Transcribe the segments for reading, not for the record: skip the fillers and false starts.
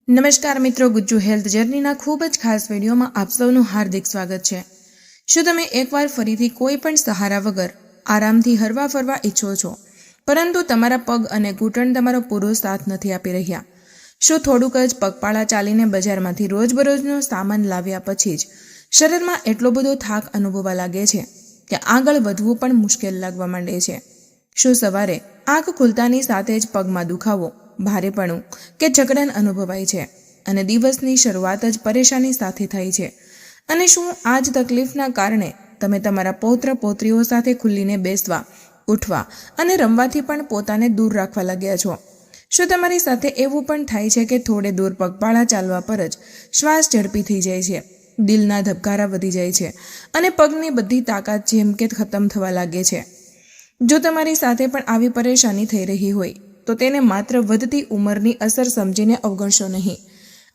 નમસ્કાર મિત્રો, ગુજ્જુ હેલ્થ જર્નીના ખૂબ જ ખાસ વિડીયોમાં આપ સૌનું હાર્દિક સ્વાગત છે। શું તમે એકવાર ફરીથી કોઈ પણ સહારા વગર આરામથી હરવા ફરવા ઈચ્છો છો, પરંતુ તમારા પગ અને ઘૂંટણ તમારો પૂરો સાથ નથી આપી રહ્યા? શું થોડુંક જ પગપાળા ચાલીને બજારમાંથી રોજબરોજનો સામાન લાવ્યા પછી જ શરીરમાં એટલો બધો થાક અનુભવવા લાગે છે કે આગળ વધવું પણ મુશ્કેલ લાગવા માંડે છે? શું સવારે આંખ ખુલતાની સાથે જ પગમાં દુખાવો, ભારેપણું કે જકડન અનુભવાય છે અને દિવસની શરૂઆત જ પરેશાની સાથે થાય છે? અને શું આ જ તકલીફના કારણે તમે તમારા પૌત્ર પૌત્રીઓ સાથે ખુલ્લીને બેસવા, ઉઠવા અને રમવાથી પણ પોતાને દૂર રાખવા લાગ્યા છો? શું તમારી સાથે એવું પણ થાય છે કે થોડે દૂર પગપાળા ચાલવા પર જ શ્વાસ ઝડપી થઈ જાય છે, દિલના ધબકારા વધી જાય છે અને પગની બધી તાકાત જેમ કે ખતમ થવા લાગે છે? જો તમારી સાથે પણ આવી પરેશાની થઈ રહી હોય તો તેને માત્ર વધતી ઉંમરની અસર સમજીને અવગણશો નહીં।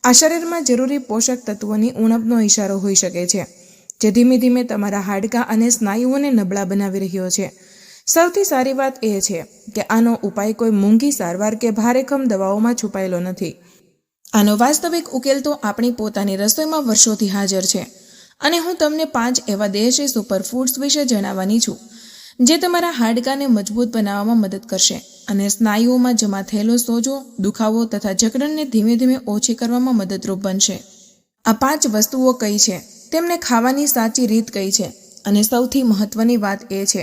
આ શરીરમાં જરૂરી પોષક તત્વોની ઉણપનો ઇશારો હોઈ શકે છે, જે ધીમે ધીમે તમારા હાડકાં અને સ્નાયુઓને નબળા બનાવી રહ્યો છે। સૌથી સારી વાત એ છે કે આનો ઉપાય કોઈ મોંઘી સારવાર કે ભારેખમ દવાઓમાં છુપાયેલો નથી। આનો વાસ્તવિક ઉકેલ તો આપણી પોતાની રસોઈમાં વર્ષોથી હાજર છે, અને હું તમને 5 એવા દેશી સુપરફૂડ્સ વિશે જણાવવાની છું જે તમારા હાડકાને મજબૂત બનાવવામાં મદદ કરશે અને સ્નાયુઓમાં જમા થયેલો સોજો, દુખાવો તથા જકડનને ધીમે ધીમે ઓછી કરવામાં મદદરૂપ બનશે। આ 5 વસ્તુઓ કઈ છે, તેમને ખાવાની સાચી રીત કઈ છે અને સૌથી મહત્વની વાત એ છે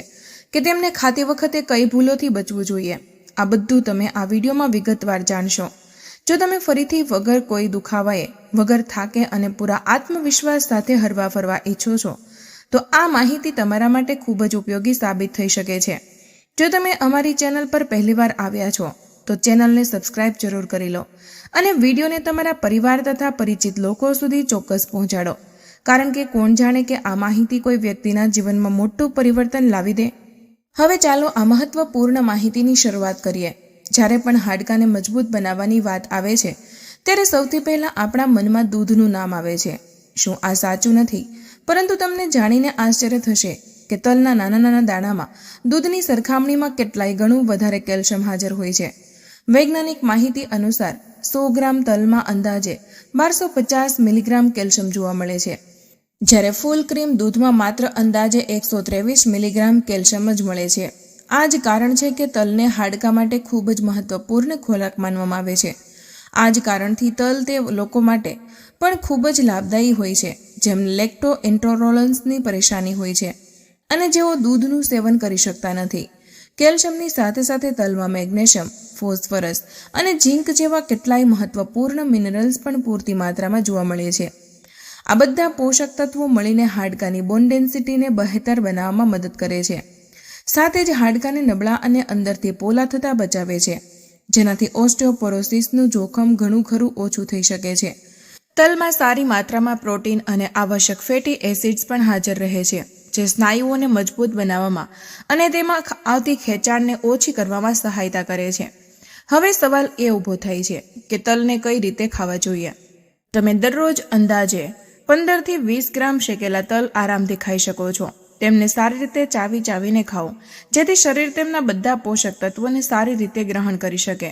કે તેમને ખાતી વખતે કઈ ભૂલોથી બચવું જોઈએ, આ બધું તમે આ વિડીયોમાં વિગતવાર જાણશો। જો તમે ફરીથી વગર કોઈ દુખાવાએ, વગર થાકે અને પૂરા આત્મવિશ્વાસ સાથે હરવા ફરવા ઈચ્છો છો તો આ માહિતી તમારા માટે ખૂબ જ ઉપયોગી સાબિત થઈ શકે છે। જો તમે અમારી ચેનલ પર પહેલીવાર આવ્યા છો તો ચેનલને સબસ્ક્રાઇબ જરૂર કરી લો અને વિડીયોને તમારા પરિવાર તથા પરિચિત લોકો સુધી ચોક્કસ પહોંચાડો, કારણ કે કોણ જાણે કે આ માહિતી કોઈ વ્યક્તિના જીવનમાં મોટું પરિવર્તન લાવી દે। હવે ચાલો આ મહત્વપૂર્ણ માહિતીની શરૂઆત કરીએ। જ્યારે પણ હાડકાને મજબૂત બનાવવાની વાત આવે છે ત્યારે સૌથી પહેલાં આપણા મનમાં દૂધનું નામ આવે છે। શું આ સાચું નથી? પરંતુ તમને જાણીને આશ્ચર્ય થશે કે તલના નાના નાના દાણામાં દૂધની સરખામણીમાં કેટલાય ગણું વધારે કેલ્શિયમ હાજર હોય છે। વૈજ્ઞાનિક માહિતી અનુસાર 100 ગ્રામ તલમાં અંદાજે 1250 મિલીગ્રામ કેલ્શિયમ જોવા મળે છે, જ્યારે ફૂલ ક્રીમ દૂધમાં માત્ર અંદાજે 123 મિલીગ્રામ કેલ્શિયમ જ મળે છે। આ જ કારણ છે કે તલને હાડકા માટે ખૂબ જ મહત્વપૂર્ણ ખોરાક માનવામાં આવે છે। આ જ કારણથી તલ તે લોકો માટે પણ ખૂબ જ લાભદાયી હોય છે જેમને લેક્ટો ઇન્ટોલરન્સની પરેશાની હોય છે અને જેઓ દૂધનું સેવન કરી શકતા નથી। કેલ્શિયમની સાથે સાથે તલમાં મેગ્નેશિયમ, ફોસ્ફરસ અને ઝિંક જેવા કેટલાય મહત્વપૂર્ણ મિનરલ્સ પણ પૂરતી માત્રામાં જોવા મળે છે। આ બધા પોષક તત્વો મળીને હાડકાની બોન ડેન્સિટીને બહેતર બનાવવામાં મદદ કરે છે, સાથે જ હાડકાને નબળા અને અંદરથી પોલા થતા બચાવે છે, જેનાથી ઓસ્ટિયોપોરોસિસનું જોખમ ઘણું ખરું ઓછું થઈ શકે છે। તલમાં સારી માત્રામાં પ્રોટીન અને આવશ્યક ફેટી એસિડ્સ પણ હાજર રહે છે, જે સ્નાયુઓને મજબૂત બનાવવામાં અને તેમાં આવતી ખેંચાણને ઓછી કરવામાં સહાયતા કરે છે। હવે સવાલ એ ઊભો થાય છે કે તલને કઈ રીતે ખાવા જોઈએ? તમે દરરોજ અંદાજે 15 થી 20 ગ્રામ શેકેલા તલ આરામથી ખાઈ શકો છો। તેમને સારી રીતે ચાવીને ખાઓ, જેથી શરીર તેમના બધા પોષક તત્વોને સારી રીતે ગ્રહણ કરી શકે।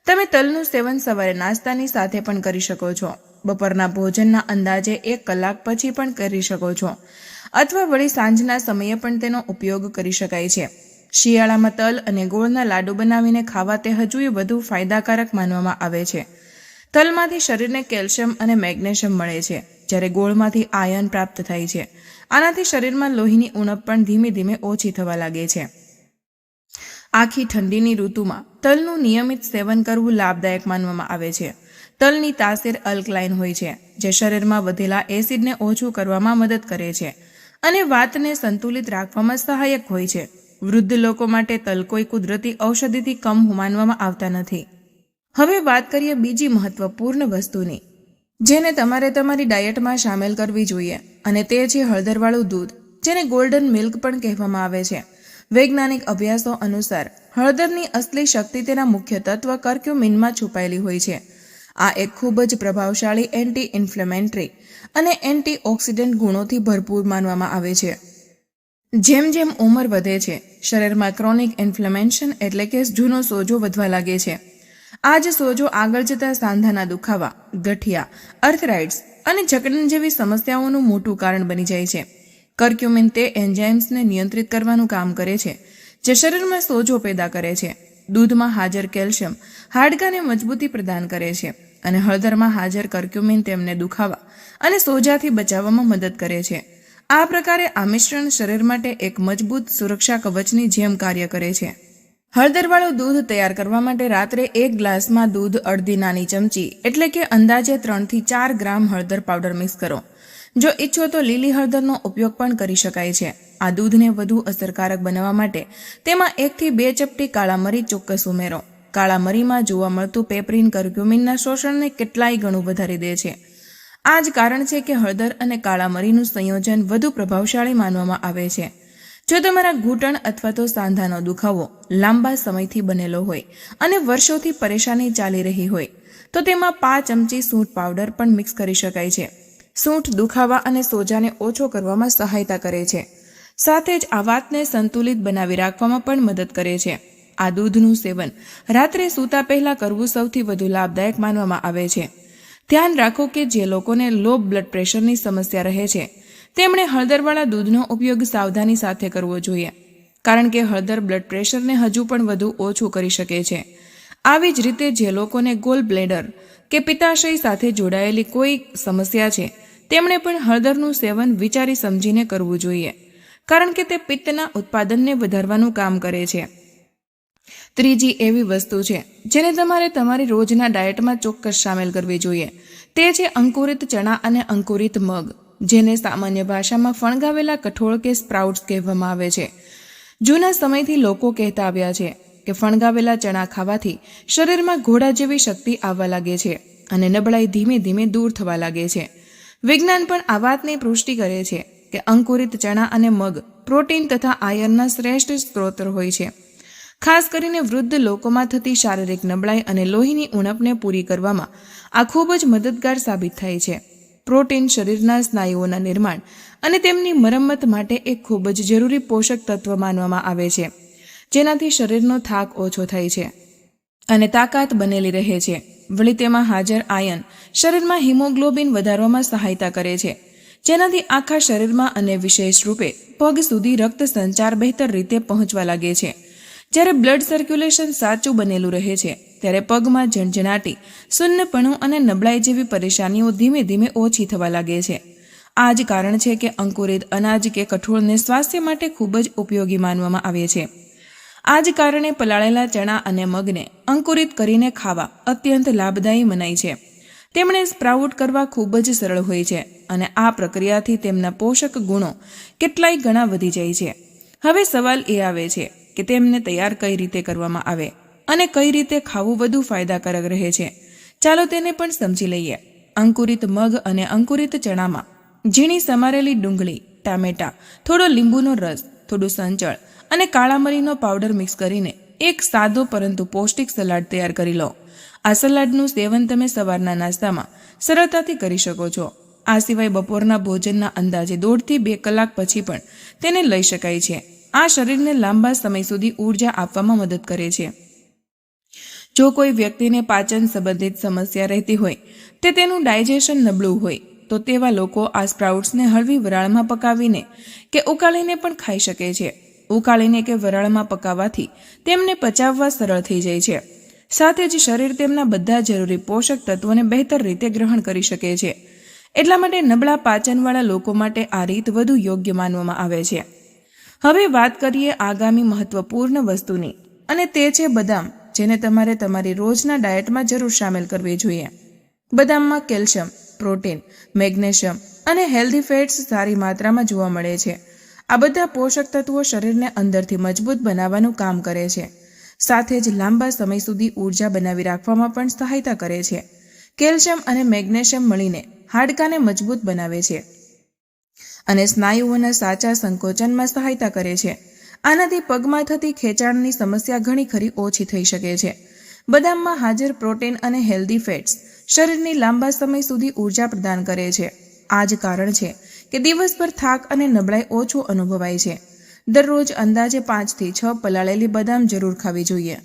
તમે તલનું સેવન સવારે નાસ્તાની સાથે પણ કરી શકો છો, બપોરના ભોજનના અંદાજે 1 કલાક પછી પણ કરી શકો છો, અથવા વળી સાંજના સમયે પણ તેનો ઉપયોગ કરી શકાય છે। શિયાળામાં તલ અને ગોળના લાડુ બનાવીને ખાવા તે હજુય વધુ ફાયદાકારક માનવામાં આવે છે। તલમાંથી શરીરને કેલ્શિયમ અને મેગ્નેશિયમ મળે છે, જ્યારે ગોળમાંથી આયર્ન પ્રાપ્ત થાય છે। આનાથી શરીરમાં લોહીની ઉણપ પણ ધીમે ધીમે ઓછી થવા લાગે છે। આખી ઠંડીની ઋતુમાં તલનું નિયમિત સેવન કરવું લાભદાયક માનવામાં આવે છે। તલની તાસીર અલ્કલાઇન હોય છે, જે શરીરમાં વધેલા એસિડને ઓછું કરવામાં મદદ કરે છે અને વાતને સંતુલિત રાખવામાં સહાયક હોય છે। વૃદ્ધ લોકો માટે તલ કોઈ કુદરતી ઔષધિથી કમ માનવામાં આવતા નથી। હવે વાત કરીએ બીજી મહત્વપૂર્ણ વસ્તુની, જેને તમારે તમારી ડાયટમાં સામેલ કરવી જોઈએ, અને તે છે હળદરવાળું દૂધ, જેને ગોલ્ડન મિલ્ક પણ કહેવામાં આવે છે। વૈજ્ઞાનિક અભ્યાસો અનુસાર હળદરની અસલી શક્તિ તેના મુખ્ય તત્વ કર્ક્યુમિનમાં છુપાયેલી હોય છે। આ એક ખૂબ જ પ્રભાવશાળી એન્ટી ઇન્ફ્લેમેટરી અને એન્ટીઓક્સિડન્ટ ગુણોથી ભરપૂર માનવામાં આવે છે। જેમ જેમ ઉંમર વધે છે, શરીરમાં ક્રોનિક ઇન્ફ્લેમેશન એટલે કે જૂનો સોજો વધવા લાગે છે આ જ સોજો આગળ જતા સાંધાના દુખાવા, ગઠિયા, આર્થરાઇટ્સ અને જકડન જેવી સમસ્યાઓનું મોટું કારણ બની જાય છે. કર્ક્યુમિન તે એન્ઝાઇમ્સને નિયંત્રિત કરવાનું કામ કરે છે જે શરીરમાં સોજો પેદા કરે છે. દૂધમાં હાજર કેલ્શિયમ હાડકાને મજબૂતી પ્રદાન કરે છે અને હળદરમાં હાજર કર્ક્યુમિન તેમને દુખાવા અને સોજાથી બચાવવામાં મદદ કરે છે. આ પ્રકારે આ મિશ્રણ શરીર માટે એક મજબૂત સુરક્ષા કવચની જેમ કાર્ય કરે છે. હળદરવાળું દૂધ તૈયાર કરવા માટે રાત્રે 1 ગ્લાસમાં દૂધ અડધી નાની ચમચી એટલે કે અંદાજે 3 થી 4 ગ્રામ હળદર પાવડર મિક્સ કરો. જો ઈચ્છો તો લીલી હળદરનો ઉપયોગ પણ કરી શકાય છે. આ દૂધને વધુ અસરકારક બનાવવા માટે તેમાં 1 થી 2 ચપટી કાળા મરી ચોક્કસ ઉમેરો. કાળા મરીમાં જોવા મળતું પેપરિન કર્ક્યુમિનના શોષણને કેટલાય ગણું વધારી દે છે. આ જ કારણ છે કે હળદર અને કાળા મરીનું સંયોજન વધુ પ્રભાવશાળી માનવામાં આવે છે. જો તમારા ઘૂંટણ અથવા તો સાંધાનો દુખાવો લાંબા સમયથી બનેલો હોય અને વર્ષોથી પરેશાની ચાલી રહી હોય તો તેમાં 5 ચમચી સૂંઠ પાવડર પણ મિક્સ કરી શકાય છે. સૂંઠ દુખાવા અને સોજાને ઓછો કરવામાં સહાયતા કરે છે. સાથે જ આ વાતને સંતુલિત બનાવી રાખવામાં પણ મદદ કરે છે. આ દૂધનું સેવન રાત્રે સૂતા પહેલા કરવું સૌથી વધુ લાભદાયક માનવામાં આવે છે. ધ્યાન રાખો કે જે લોકોને લો બ્લડ પ્રેશરની સમસ્યા રહે છે તેમણે હળદરવાળા દૂધનો ઉપયોગ સાવધાની સાથે કરવો જોઈએ, કારણ કે હળદર બ્લડ પ્રેશરને હજુ પણ વધુ ઓછું કરી શકે છે. આવી જ રીતે જે લોકોને ગોલ બ્લેડર કે પિત્તાશય સાથે જોડાયેલી કોઈ સમસ્યા છે તેમણે પણ હળદરનું સેવન વિચારી સમજીને કરવું જોઈએ, કારણ કે તે પિત્તના ઉત્પાદનને વધારવાનું કામ કરે છે. ત્રીજી એવી વસ્તુ છે જેને તમારે તમારી રોજના ડાયટમાં ચોક્કસ સામેલ કરવી જોઈએ. તે છે અંકુરિત ચણા અને અંકુરિત મગ, જેને સામાન્ય ભાષામાં ફણગાવેલા કઠોળ કે સ્પ્રાઉટ્સ કહેવામાં આવે છે. જૂના સમયથી લોકો કહેતા આવ્યા છે કે ફણગાવેલા ચણા ખાવાથી શરીરમાં ઘોડા જેવી શક્તિ આવવા લાગે છે અને નબળાઈ ધીમે ધીમે દૂર થવા લાગે છે. વિજ્ઞાન પણ આ વાતની પુષ્ટિ કરે છે કે અંકુરિત ચણા અને મગ પ્રોટીન તથા આયર્નના શ્રેષ્ઠ સ્ત્રોત હોય છે. ખાસ કરીને વૃદ્ધ લોકોમાં થતી શારીરિક નબળાઈ અને લોહીની ઉણપને પૂરી કરવામાં આ ખૂબ જ મદદગાર સાબિત થાય છે. પ્રોટીન શરીરના સ્નાયુઓના નિર્માણ અને તેમની મરમ્મત માટે એક ખૂબ જ જરૂરી પોષક તત્વ માનવામાં આવે છે, જેનાથી શરીરનો થાક ઓછો થાય છે અને તાકાત બનેલી રહે છે. વળી તેમાં હાજર આયર્ન શરીરમાં હિમોગ્લોબિન વધારવામાં સહાયતા કરે છે, જેનાથી આખા શરીરમાં અને વિશેષ રૂપે પગ સુધી રક્ત સંચાર બહેતર રીતે પહોંચવા લાગે છે. જ્યારે બ્લડ સર્ક્યુલેશન સાચું બનેલું રહે છે ત્યારે પગમાં ઝણઝણાટી, સુન્નપણું અને નબળાઈ જેવી પરેશાનીઓ ધીમે ધીમે ઓછી થવા લાગે છે. આ જ કારણ છે કે અંકુરિત અનાજ કે કઠોળને સ્વાસ્થ્ય માટે ખૂબ જ ઉપયોગી માનવામાં આવે છે. આ જ કારણે પલાળેલા ચણા અને મગને અંકુરિત કરીને ખાવા અત્યંત લાભદાયી મનાય છે. તેમણે સ્પ્રાઉટ કરવા ખૂબ જ સરળ હોય છે અને આ પ્રક્રિયાથી તેમના પોષક ગુણો કેટલાય ગણા વધી જાય છે. હવે સવાલ એ આવે છે કે તેમને તૈયાર કઈ રીતે કરવામાં આવે અને કઈ રીતે ખાવું વધુ ફાયદાકારક રહે છે. ચાલો તેને પણ સમજી લઈએ. અંકુરિત મગ અને અંકુરિત ચણામાં ઝીણી સમારેલી ડુંગળી, ટામેટા, થોડો લીંબુનો રસ, થોડું સંચળ અને કાળા મરીનો પાવડર મિક્સ કરીને એક સાદો પરંતુ પૌષ્ટિક સલાડ તૈયાર કરી લો. આ સલાડનું સેવન તમે સવારના નાસ્તામાં સરળતાથી કરી શકો છો. આ સિવાય બપોરના ભોજનના અંદાજે 1.5 થી 2 કલાક પછી પણ તેને લઈ શકાય છે. આ શરીરને લાંબા સમય સુધી ઉર્જા આપવામાં મદદ કરે છે. જો કોઈ વ્યક્તિને પાચન સંબંધિત સમસ્યા રહેતી હોય, તે તેનું ડાયજેશન નબળું હોય, તો તેવા લોકો આ સ્પ્રાઉટ્સને હળવી વરાળમાં પકાવીને કે ઉકાળીને પણ ખાઈ શકે છે. ઉકાળીને કે વરાળમાં પકાવવાથી તેમને પચાવવા સરળ થઈ જાય છે. સાથે જ શરીર તેમના બધા જરૂરી પોષક તત્વોને બહેતર રીતે ગ્રહણ કરી શકે છે. એટલા માટે નબળા પાચનવાળા લોકો માટે આ રીત વધુ યોગ્ય માનવામાં આવે છે. હવે વાત કરીએ આગામી મહત્વપૂર્ણ વસ્તુની, અને તે છે બદામ, જેને તમારે તમારી રોજના ડાયટમાં જરૂર સામેલ કરવી જોઈએ. બદામમાં કેલ્શિયમ, પ્રોટીન, મેગ્નેશિયમ અને હેલ્ધી ફેટ્સ સારી માત્રામાં જોવા મળે છે. આ બધા પોષક તત્વો શરીરને અંદરથી મજબૂત બનાવવાનું કામ કરે છે. સાથે જ લાંબા સમય સુધી ઉર્જા બનાવી રાખવામાં પણ સહાયતા કરે છે. કેલ્શિયમ અને મેગ્નેશિયમ મળીને હાડકાને મજબૂત બનાવે છે અને સ્નાયુઓના સાચા સંકોચનમાં સહાયતા કરે છે. આનાથી પગમાં થતી ખેંચાણની સમસ્યા ઘણી ખરી ઓછી થઈ શકે છે. બદામમાં હાજર પ્રોટીન અને હેલ્ધી ફેટ્સ શરીરની લાંબા સમય સુધી ઉર્જા પ્રદાન કરે છે. આ જ કારણ છે કે દિવસભર થાક અને નબળાઈ ઓછું અનુભવાય છે. દરરોજ અંદાજે 5 થી 6 પલાળેલી બદામ જરૂર ખાવી જોઈએ.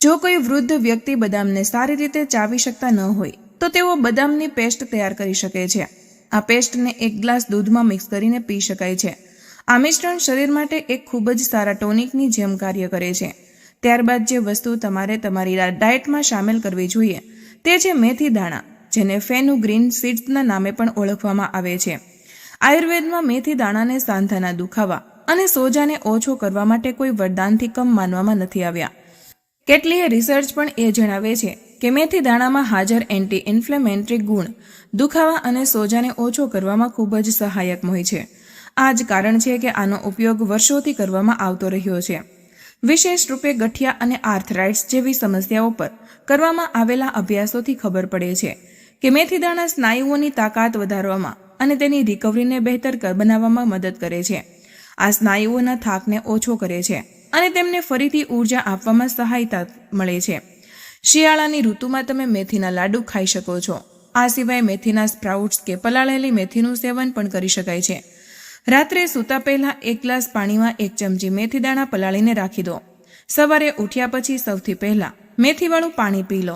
જો કોઈ વૃદ્ધ વ્યક્તિ બદામને સારી રીતે ચાવી શકતા ન હોય તો તેઓ બદામની પેસ્ટ તૈયાર કરી શકે છે. આ પેસ્ટને 1 ગ્લાસ દૂધમાં મિક્સ કરીને પી શકાય છે. આ મિશ્રણ શરીર માટે એક ખૂબ જ સારા ટોનિકની જેમ કાર્ય કરે છે. ત્યારબાદ જે વસ્તુ તમારે તમારી ડાયટમાં સામેલ કરવી જોઈએ તે છે મેથી દાણા, જેને ફેનુગ્રીન સીડ્સના નામે પણ ઓળખવામાં આવે છે. આયુર્વેદમાં મેથી દાણાને સાંધાના દુખાવા અને સોજાને ઓછો કરવા માટે કોઈ વરદાનથી કમ માનવામાં નથી આવ્યા. કેટલીય રિસર્ચ પણ એ જણાવે છે કે મેથી દાણામાં હાજર એન્ટી ઇન્ફ્લેમેટરી ગુણ દુખાવા અને સોજાને ઓછો કરવામાં ખૂબ જ સહાયક હોય છે. આ જ કારણ છે કે આનો ઉપયોગ વર્ષોથી કરવામાં આવતો રહ્યો છે. વિશેષ રૂપે ગઠિયા અને આર્થરાઇટ્સ જેવી સમસ્યાઓ પર કરવામાં આવેલા અભ્યાસોથી ખબર પડે છે કે મેથી દાણા સ્નાયુઓની તાકાત વધારવામાં અને તેની રિકવરીને બહેતર બનાવવામાં મદદ કરે છે. આ સ્નાયુઓના થાકને ઓછો કરે છે અને તેમને ફરીથી ઊર્જા આપવામાં સહાયતા મળે છે. શિયાળાની ઋતુમાં તમે મેથીના લાડુ ખાઈ શકો છો. આ સિવાય મેથીના સ્પ્રાઉટ્સ કે પલાળેલી મેથીનું સેવન પણ કરી શકાય છે. રાત્રે સૂતા પહેલા 1 ગ્લાસ પાણીમાં 1 ચમચી મેથી દાણા પલાળીને રાખી દો. સવારે ઉઠ્યા પછી સૌથી પહેલા મેથીવાળું પાણી પી લો.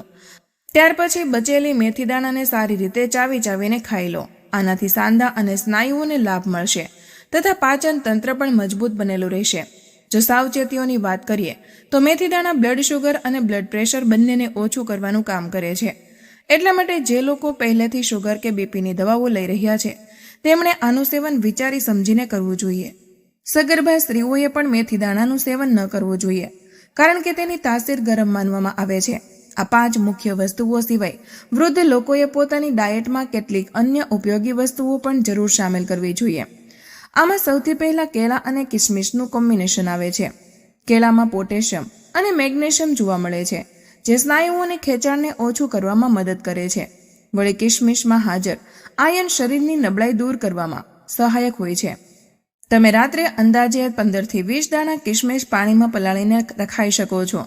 ત્યાર પછી બચેલી મેથી દાણાને સારી રીતે ચાવીને ખાઈ લો. આનાથી સાંધા અને સ્નાયુઓને લાભ મળશે તથા પાચન તંત્ર પણ મજબૂત બનેલું રહેશે. જો સાવચેતીઓની વાત કરીએ તો મેથી દાણા બ્લડ શુગર અને બ્લડ પ્રેશર બંનેને ઓછું કરવાનું કામ કરે છે. એટલા માટે જે લોકો પહેલેથી શુગર કે બીપીની દવાઓ લઈ રહ્યા છે તેમણે આનું સેવન વિચારી સમજીને કરવું જોઈએ. સગર્ભા સ્ત્રીઓએ પણ મેથી દાણાનું સેવન ન કરવું જોઈએ, કારણ કે તેની તાસીર ગરમ માનવામાં આવે છે. આ 5 મુખ્ય વસ્તુઓ સિવાય વૃદ્ધ લોકોએ પોતાની ડાયટમાં કેટલીક અન્ય ઉપયોગી વસ્તુઓ પણ જરૂર સામેલ કરવી જોઈએ. આમાં સૌથી પહેલા કેળા અને કિસમિસનું કોમ્બિનેશન આવે છે. કેળામાં પોટેશિયમ અને મેગ્નેશિયમ જોવા મળે છે, જે સ્નાયુઓની ખેંચાણને ઓછું કરવામાં મદદ કરે છે. વળી કિસમિસમાં હાજર આયર્ન શરીરની નબળાઈ દૂર કરવામાં સહાયક હોય છે. તમે રાત્રે અંદાજે 15 થી 20 દાણા કિસમિસ પાણીમાં પલાળીને ખાઈ શકો છો.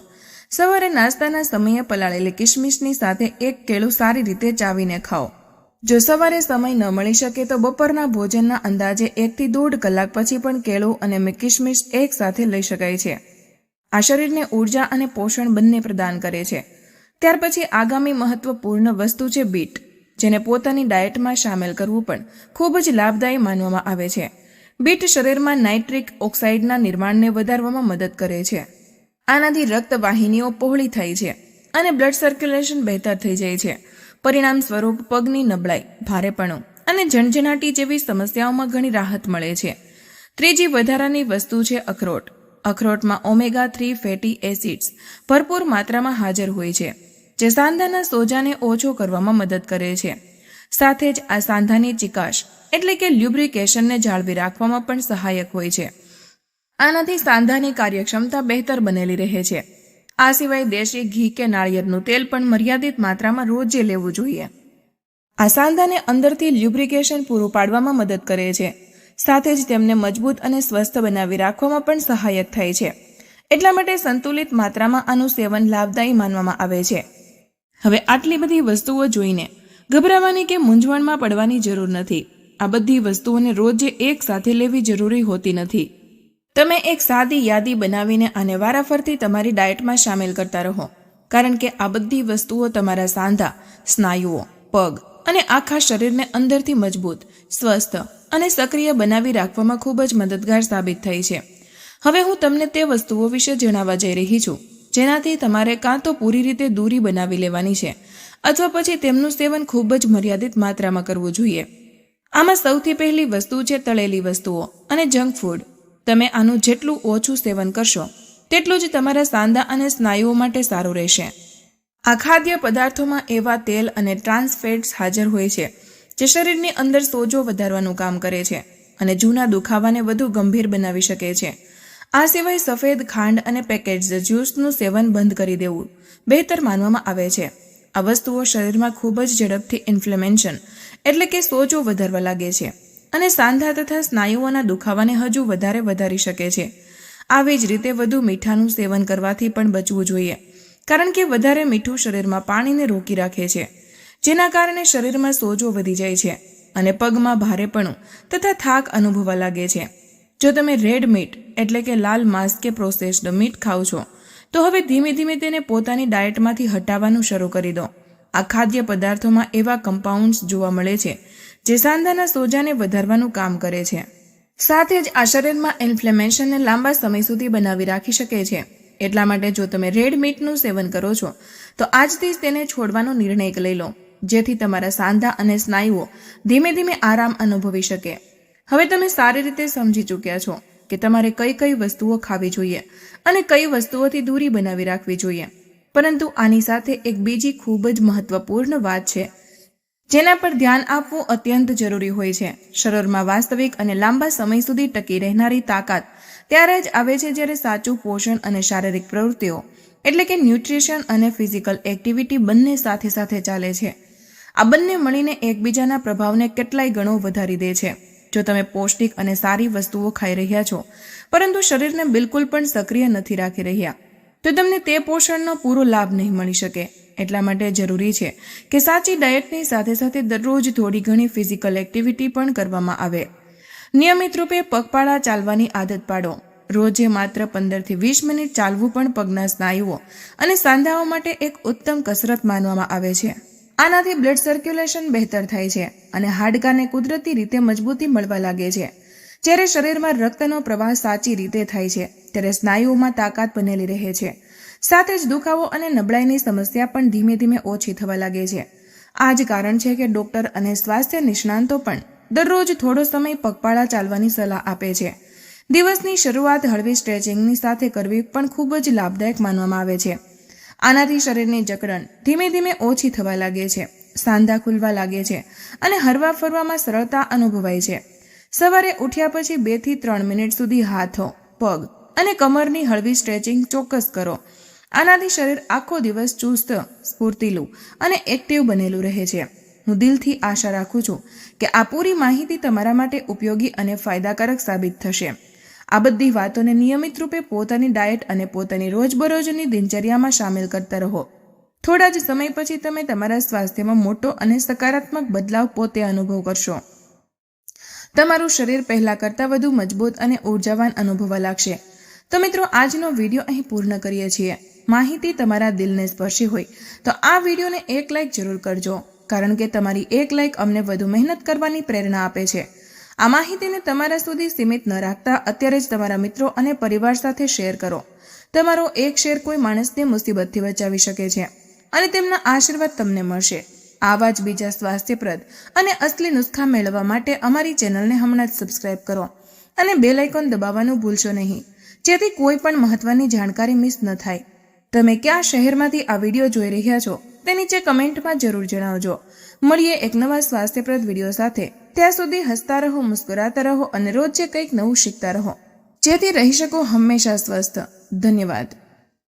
સવારે નાસ્તાના સમયે પલાળેલી કિસમિસની સાથે 1 કેળું સારી રીતે ચાવીને ખાઓ. જો સવારે સમય ન મળી શકે તો બપોરના ભોજનના અંદાજે 1 થી 1.5 કલાક પછી પણ કેળું અને કિસમિસ એક સાથે લઈ શકાય છે. આ શરીરને ઊર્જા અને પોષણ બંને પ્રદાન કરે છે. ત્યાર પછી આગામી મહત્વપૂર્ણ વસ્તુ છે બીટ, જેને પોતાની ડાયટમાં સામેલ કરવું પણ ખૂબ જ લાભદાયી માનવામાં આવે છે. બીટ શરીરમાં નાઇટ્રિક ઓક્સાઇડના નિર્માણને વધારવામાં મદદ કરે છે. આનાથી રક્તવાહિનીઓ પહોળી થાય છે અને બ્લડ સર્ક્યુલેશન બહેતર થઈ જાય છે. પરિણામ સ્વરૂપ પગની નબળાઈ, ભારેપણું અને ઝણઝણાટી જેવી સમસ્યાઓમાં ઘણી રાહત મળે છે. ત્રીજી વધારાની વસ્તુ છે અખરોટ. અખરોટમાં ઓમેગા 3 ફેટી એસિડ્સ ભરપૂર માત્રામાં હાજર હોય છે, જે સાંધાના સોજાને ઓછો કરવામાં મદદ કરે છે. સાથે જ આ સાંધાની ચિકાશ એટલે કે લ્યુબ્રિકેશનને જાળવી રાખવામાં પણ સહાયક હોય છે. આનાથી સાંધાની કાર્યક્ષમતા બહેતર બનેલી રહે છે. આ સિવાય દેશી ઘી કે નાળિયેરનું તેલ પણ મર્યાદિત માત્રામાં રોજે લેવું જોઈએ. આ સાંધાને અંદરથી લ્યુબ્રિકેશન પૂરું પાડવામાં મદદ કરે છે. સાથે જ તેમને મજબૂત અને સ્વસ્થ બનાવી રાખવામાં પણ સહાયક થાય છે. એટલા માટે સંતુલિત માત્રામાં આનું સેવન લાભદાયી માનવામાં આવે છે. હવે આટલી બધી વસ્તુઓ જોઈને ગભરાવાની કે મૂંઝવણમાં પડવાની જરૂર નથી. આ બધી વસ્તુઓને રોજે એક સાથે લેવી જરૂરી હોતી નથી. તમે એક સાદી યાદી બનાવીને આને વારાફરતી તમારી ડાયટમાં સામેલ કરતા રહો, કારણ કે આ બધી વસ્તુઓ તમારા સાંધા, સ્નાયુઓ, પગ અને આખા શરીરને અંદરથી મજબૂત, સ્વસ્થ અને સક્રિય બનાવી રાખવામાં ખૂબ જ મદદગાર સાબિત થઈ છે. હવે હું તમને તે વસ્તુઓ વિશે જણાવવા જઈ રહી છું જેનાથી તમારે કાં તો પૂરી રીતે દૂરી બનાવી લેવાની છે અથવા પછી તેમનું સેવન ખૂબ જ મર્યાદિત માત્રામાં કરવું જોઈએ. આમાં સૌથી પહેલી વસ્તુ છે તળેલી વસ્તુઓ અને જંક ફૂડ. તમે આનું જેટલું ઓછું સેવન કરશો તેટલું જ તમારા સાંધા અને સ્નાયુઓ માટે સારું રહેશે. આ ખાદ્ય પદાર્થોમાં એવા તેલ અને ટ્રાન્સ ફેટ્સ હાજર હોય છે જે શરીરની અંદર સોજો વધારવાનું કામ કરે છે અને જૂના દુખાવાને વધુ ગંભીર બનાવી શકે છે. આ સિવાય સફેદ ખાંડ અને પેકેજ્ડ જ્યુસનું સેવન બંધ કરી દેવું બહેતર માનવામાં આવે છે. આ વસ્તુઓ શરીરમાં ખૂબ જ ઝડપથી ઇન્ફ્લેમેશન એટલે કે સોજો વધારવા લાગે છે અને સાંધા તથા સ્નાયુઓના દુખાવાને હજુ વધારે વધારી શકે છે. આવી જ રીતે વધુ મીઠાનું સેવન કરવાથી પણ બચવું જોઈએ, કારણ કે વધારે મીઠું શરીરમાં પાણીને રોકી રાખે છે, જેના કારણે શરીરમાં સોજો વધી જાય છે અને પગમાં ભારેપણું તથા થાક અનુભવવા લાગે છે. જો તમે રેડ મીટ એટલે કે લાલ માંસ કે પ્રોસેસ્ડ મીટ ખાઓ છો તો હવે ધીમે ધીમે તેને પોતાની ડાયટમાંથી હટાવવાનું શરૂ કરી દો. આ ખાદ્ય પદાર્થોમાં એવા કમ્પાઉન્ડ્સ જોવા મળે છે જે સાંધાના સોજાને વધારવાનું કામ કરે છે. સાથે જ આ શરીરમાં ઇન્ફ્લેમેશનને લાંબા સમય સુધી બનાવી રાખી શકે છે. એટલા માટે જો તમે રેડ મીટનું સેવન કરો છો તો આજથી જ તેને છોડવાનો નિર્ણય લઈ લો, જેથી તમારા સાંધા અને સ્નાયુઓ ધીમે ધીમે આરામ અનુભવી શકે. હવે તમે સારી રીતે સમજી ચૂક્યા છો કે તમારે કઈ કઈ વસ્તુઓ ખાવી જોઈએ અને કઈ વસ્તુઓથી દૂરી બનાવી રાખવી જોઈએ. પરંતુ આની સાથે એક બીજી ખૂબ જ મહત્વપૂર્ણ વાત છે જેના પર ધ્યાન આપવું અત્યંત જરૂરી હોય છે. શરીરમાં વાસ્તવિક અને લાંબા સમય સુધી ટકી રહેનારી તાકાત ત્યારે જ આવે છે જ્યારે સાચું પોષણ અને શારીરિક પ્રવૃત્તિઓ એટલે કે ન્યુટ્રિશન અને ફિઝિકલ એક્ટિવિટી બંને સાથે સાથે ચાલે છે. આ બંને મળીને એકબીજાના પ્રભાવને કેટલાય ગણો વધારી દે છે. જો તમે પૌષ્ટિક અને સારી વસ્તુઓ ખાઈ રહ્યા છો પરંતુ શરીરને બિલકુલ પણ સક્રિય નથી રાખી રહ્યા તો તમને તે પોષણનો પૂરો લાભ નહીં મળી શકે. એટલા માટે જરૂરી છે કે સાચી ડાયટની સાથે સાથે દરરોજ થોડી ઘણી ફિઝિકલ એક્ટિવિટી પણ કરવામાં આવે. નિયમિત રૂપે પગપાળા ચાલવાની આદત પાડો. રોજે માત્ર 15 થી 20 મિનિટ ચાલવું પણ પગના સ્નાયુઓ અને સાંધાઓ માટે એક ઉત્તમ કસરત માનવામાં આવે છે. આનાથી બ્લડ સર્ક્યુલેશન બહેતર થાય છે અને હાડકાને કુદરતી રીતે મજબૂતી મળવા લાગે છે. જ્યારે શરીરમાં રક્તનો પ્રવાહ સાચી રીતે થાય છે ત્યારે સ્નાયુઓમાં તાકાત બનેલી રહે છે. સાથે જ દુખાવો અને નબળાઈની સમસ્યા પણ ધીમે ધીમે ઓછી થવા લાગે છે. આ જ કારણ છે કે ડોક્ટર અને સ્વાસ્થ્ય નિષ્ણાંતો પણ દરરોજ થોડો સમય પગપાળા ચાલવાની સલાહ આપે છે. દિવસની શરૂઆત હળવી સ્ટ્રેચિંગની સાથે કરવી પણ ખૂબ જ લાભદાયક માનવામાં આવે છે. આનાથી શરીરની જકડન ધીમે ધીમે ઓછી થવા લાગે છે, સાંધા ખુલવા લાગે છે અને હરવા ફરવામાં સરળતા અનુભવાય છે. સવારે ઉઠ્યા પછી 2 થી 3 મિનિટ સુધી હાથો, પગ અને કમરની હળવી સ્ટ્રેચિંગ ચોક્કસ કરો. આનાથી શરીર આખો દિવસ ચુસ્ત, સ્ફૂર્તિલું અને એક્ટિવ બનેલું રહે છે. હું દિલથી આશા રાખું છું કે આ પૂરી માહિતી તમારા માટે ઉપયોગી અને ફાયદાકારક સાબિત થશે. આ બધી વાતોને નિયમિત રૂપે પોતાની ડાયટ અને પોતાની રોજબરોજની દિનચર્યામાં સામેલ કરતા રહો. થોડા જ સમય પછી તમે તમારા સ્વાસ્થ્યમાં મોટો અને સકારાત્મક બદલાવ પોતે અનુભવ કરશો. તમારું શરીર પહેલા કરતાં વધુ મજબૂત અને ઉર્જાવાન અનુભવવા લાગશે. તો મિત્રો, આજનો વિડીયો અહીં પૂર્ણ કરીએ છીએ. માહિતી તમારા દિલને સ્પર્શી હોય તો આ વિડીયોને એક લાઇક જરૂર કરજો, કારણ કે તમારી એક લાઇક અમને વધુ મહેનત કરવાની પ્રેરણા આપે છે. આ માહિતીને તમારા સુધી સીમિત ન રાખતા અત્યારે જ તમારા મિત્રો અને પરિવાર સાથે શેર કરો. તમારો એક શેર કોઈ માણસને મુસીબતથી બચાવી શકે છે અને તેમના આશીર્વાદ તમને મળશે. આવા જ બીજા સ્વાસ્થ્યપ્રદ અને અસલી નુસ્ખા મેળવવા માટે અમારી ચેનલને હમણાં જ સબસ્ક્રાઇબ કરો અને બેલ આઇકોન દબાવવાનું ભૂલશો નહીં, જેથી કોઈ પણ મહત્વની જાણકારી મિસ ન થાય. તમે કયા શહેરમાંથી આ વિડીયો જોઈ રહ્યા છો તે નીચે કમેન્ટમાં જરૂર જણાવજો. મળીએ એક નવા સ્વાસ્થ્યપ્રદ વિડીયો સાથે. ત્યાં સુધી હસતા રહો, મુસ્કુરાતા રહો અને રોજ કંઈક નવું શીખતા રહો, જેથી રહી શકો હંમેશા સ્વસ્થ. ધન્યવાદ.